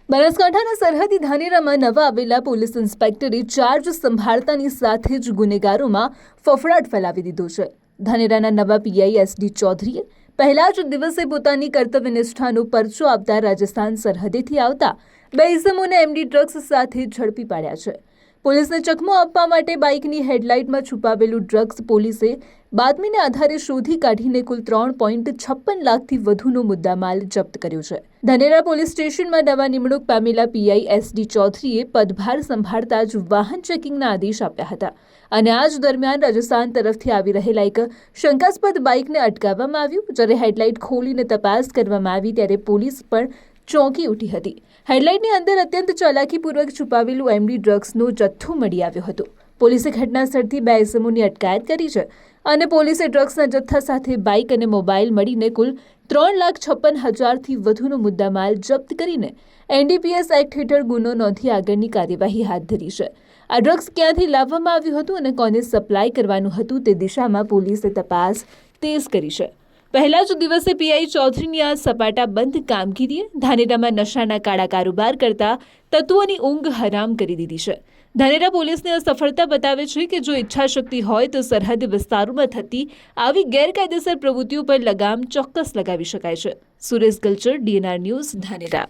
બનાસકાંઠાના સરહદી ધાનેરામાં નવા આવેલા પોલીસ ઇન્સ્પેક્ટરે ચાર્જ સંભાળતાની સાથે જ ગુનેગારોમાં ફફડાટ ફેલાવી દીધો છે। ધાનેરાના નવા પીઆઈ એસડી ચૌધરીએ પહેલા જ દિવસે પોતાની કર્તવ્યનિષ્ઠાનો પરચો આપતા રાજસ્થાન સરહદેથી આવતા બે ઇસમોને એમડી ડ્રગ્સ સાથે ઝડપી પાડ્યા છે। પોલીસને ચકમો આપવા માટે બાઇકની હેડલાઇટમાં છુપાવેલું ડ્રગ્સ પોલીસે બાતમીને આધારે શોધી કાઢીને કુલ 3.56 લાખથી વધુનો મુદ્દામાલ જપ્ત કર્યો છે। ધાનેરા પોલીસ સ્ટેશનમાં નવા નિમણૂક પામેલા પીઆઈ એસડી ચૌધરીએ પદભાર સંભાળતા જ વાહન ચેકિંગના આદેશ આપ્યા હતા અને આ જ દરમિયાન રાજસ્થાન તરફથી આવી રહેલા એક શંકાસ્પદ બાઇકને અટકાવવામાં આવ્યું। જ્યારે હેડલાઇટ ખોલીને તપાસ કરવામાં આવી ત્યારે પોલીસ પણ ચોંકી ઉઠી હતી। હેડલાઇટની અંદર અત્યંત ચાલાકીપૂર્વક છુપાવેલું એમડી ડ્રગ્સનો જથ્થો મળી આવ્યો હતો। પોલીસે ઘટનાસ્થળથી બે ઇસમોની અટકાયત કરી છે અને પોલીસે ડ્રગ્સના જથ્થા સાથે બાઇક અને મોબાઈલ મળીને કુલ 3,56,000થી વધુનો મુદ્દામાલ જપ્ત કરીને એનડીપીએસ એક્ટ હેઠળ ગુનો નોંધી આગળની કાર્યવાહી હાથ ધરી છે। આ ડ્રગ્સ ક્યાંથી લાવવામાં આવ્યું હતું અને કોને સપ્લાય કરવાનું હતું તે દિશામાં પોલીસે તપાસ તેજ કરી છે। પહેલા જ દિવસે પીઆઈ ચૌધરીની આ સપાટા બંધ કામગીરીએ ધાનેરામાં નશાના કાળા કારોબાર કરતા તત્વોની ઊંઘ હરામ કરી દીધી છે। ધાનેરા પોલીસની આ સફળતા બતાવે છે કે જો ઈચ્છાશક્તિ હોય તો સરહદ વિસ્તારોમાં થતી આવી ગેરકાયદેસર પ્રવૃત્તિઓ પર લગામ ચોક્કસ લગાવી શકાય છે। Suresh Galchar, DNR news, Dhanera.